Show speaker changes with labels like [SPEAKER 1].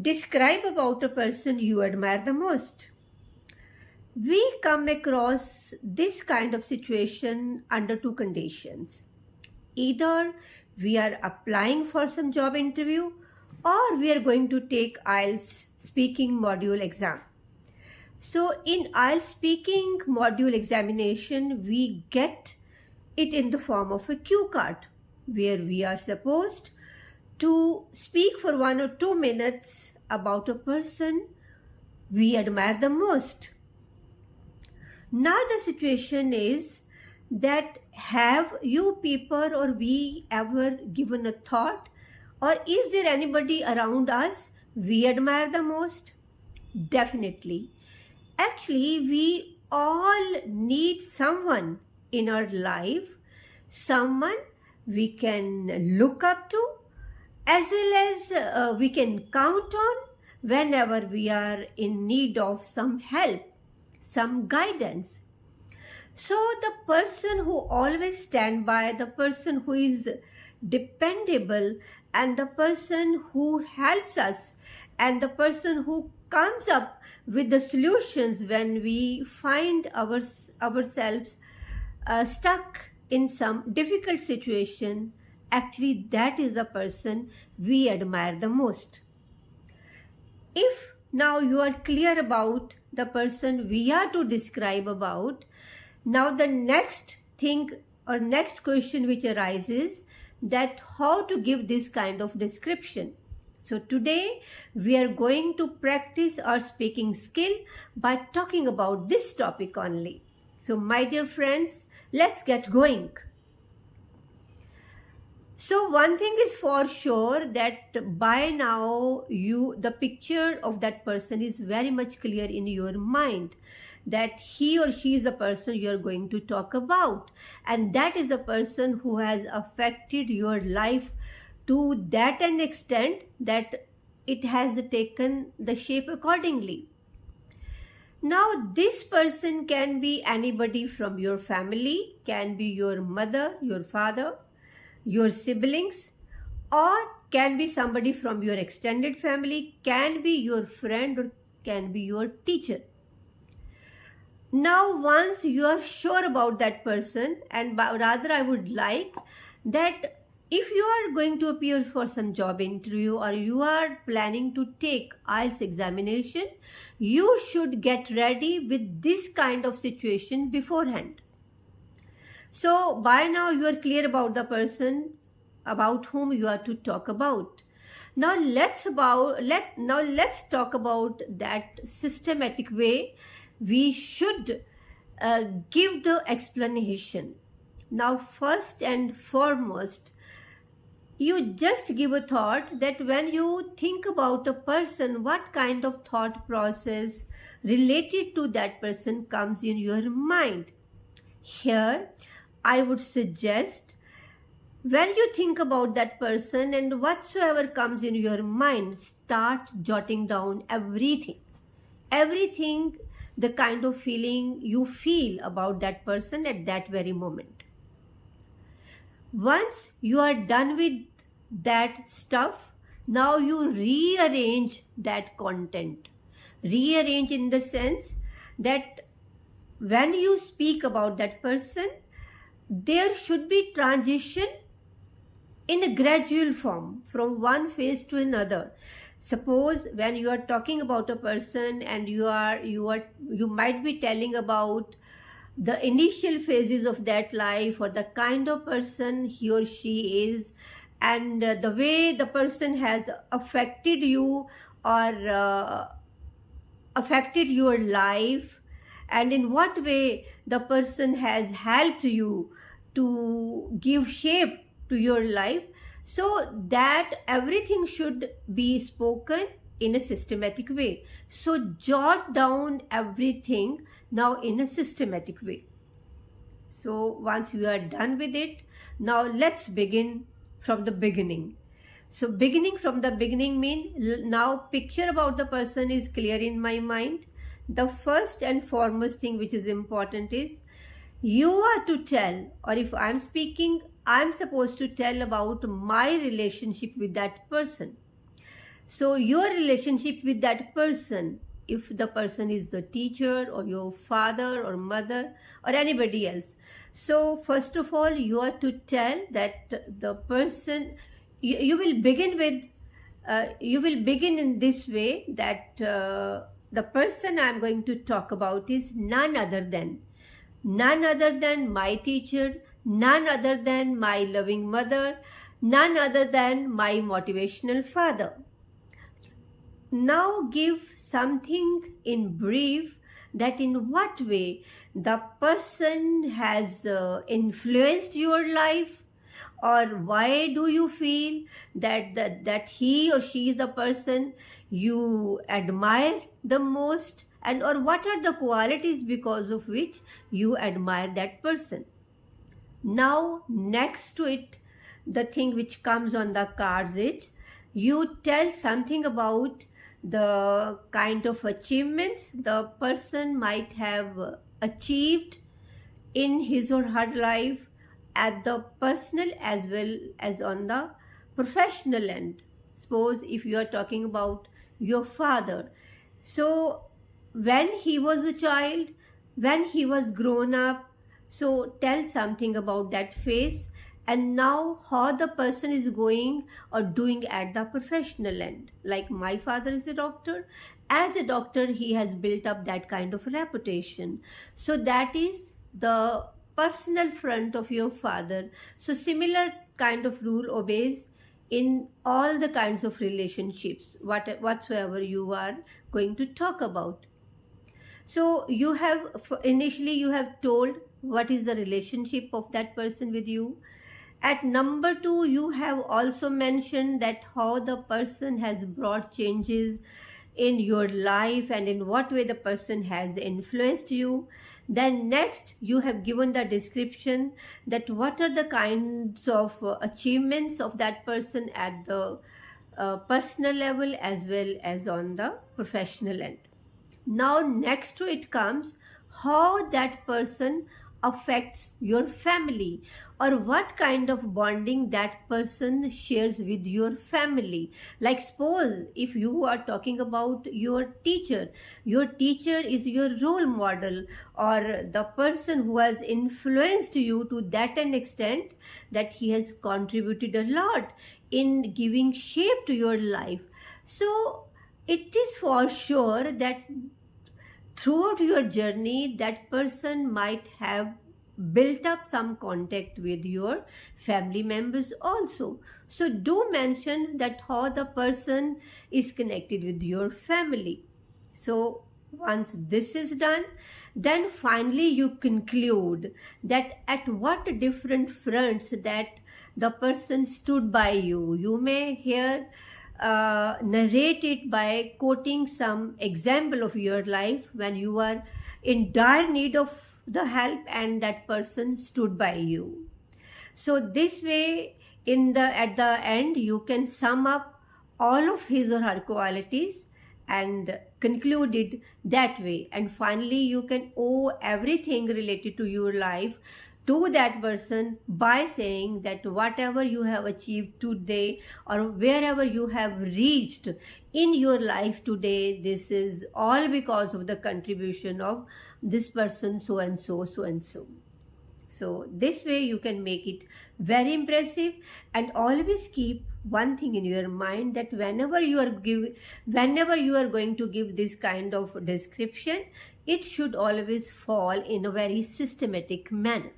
[SPEAKER 1] Describe about a person you admire the most. We come across this kind of situation under two conditions. Either we are applying for some job interview or we are going to take IELTS speaking module exam. So in IELTS speaking module examination, we get it in the form of a cue card where we are supposed to speak for 1 or 2 minutes about a person we admire the most. Now the situation is that have you people or we ever given a thought, or is there anybody around us we admire the most? Definitely. Actually, we all need someone in our life, someone we can look up to, as well as we can count on whenever we are in need of some help, some guidance. So the person who always stand by, the person who is dependable, and the person who helps us, and the person who comes up with the solutions when we find ourselves stuck in some difficult situation, actually that is the person we admire the most. If now you are clear about the person we are to describe about, now the next thing or next question which arises, that how to give this kind of description. So today we are going to practice our speaking skill by talking about this topic only. So my dear friends, let's get going. So one thing is for sure, that by now the picture of that person is very much clear in your mind, that he or she is the person you are going to talk about, and that is the person who has affected your life to that an extent that it has taken the shape accordingly. Now this person can be anybody from your family, can be your mother, your father, your siblings, or can be somebody from your extended family, can be your friend, or can be your teacher. Now once you are sure about that person, and rather I would like that if you are going to appear for some job interview or you are planning to take IELTS examination, you should get ready with this kind of situation beforehand. So by now you are clear about the person about whom you are to talk about. Now let's talk about that systematic way we should give the explanation. Now first and foremost, you just give a thought that when you think about a person, what kind of thought process related to that person comes in your mind. Here I would suggest, when you think about that person and whatsoever comes in your mind, start jotting down everything, the kind of feeling you feel about that person at that very moment. Once you are done with that stuff, now you rearrange that content. Rearrange in the sense that when you speak about that person, there should be transition in a gradual form from one phase to another. Suppose when you are talking about a person and you might be telling about the initial phases of that life, or the kind of person he or she is, and the way the person has affected you or affected your life, and in what way the person has helped you to give shape to your life, so that everything should be spoken in a systematic way. So jot down everything now in a systematic way. So once you are done with it, now let's begin from the beginning. So beginning from the beginning means, now picture about the person is clear in my mind. The first and foremost thing which is important is, you are to tell, or if I'm speaking, I'm supposed to tell about my relationship with that person. So your relationship with that person, if the person is the teacher or your father or mother or anybody else. So first of all, you are to tell that the person, you will begin with, you will begin in this way that the person I'm going to talk about is none other than my teacher, none other than my loving mother, none other than my motivational father. Now give something in brief that in what way the person has influenced your life, or why do you feel that he or she is the person you admire the most, and or what are the qualities because of which you admire that person. Now next to it, the thing which comes on the cards is you tell something about the kind of achievements the person might have achieved in his or her life at the personal as well as on the professional end. Suppose if you are talking about your father, so when he was a child, when he was grown up, so tell something about that phase, and now how the person is going or doing at the professional end. Like my father is a doctor. As a doctor, he has built up that kind of reputation. So that is the personal front of your father. So similar kind of rule obeys in all the kinds of relationships, whatsoever you are going to talk about. So you have, initially you have told what is the relationship of that person with you. At number 2, you have also mentioned that how the person has brought changes in your life and in what way the person has influenced you. Then next, you have given the description that what are the kinds of achievements of that person at the personal level as well as on the professional end. Now next to it comes how that person affects your family, or what kind of bonding that person shares with your family. Like suppose if you are talking about your teacher is your role model, or the person who has influenced you to that an extent that he has contributed a lot in giving shape to your life. So it is for sure that throughout your journey, that person might have built up some contact with your family members also. So do mention that how the person is connected with your family. So once this is done, then finally you conclude that at what different fronts that the person stood by you. You may hear narrate it by quoting some example of your life when you are in dire need of the help and that person stood by you. So this way, at the end, you can sum up all of his or her qualities and conclude it that way. And finally, you can owe everything related to your life to that person by saying that whatever you have achieved today or wherever you have reached in your life today, this is all because of the contribution of this person so and so, so and so. So this way you can make it very impressive, and always keep one thing in your mind, that whenever you are going to give this kind of description, it should always fall in a very systematic manner.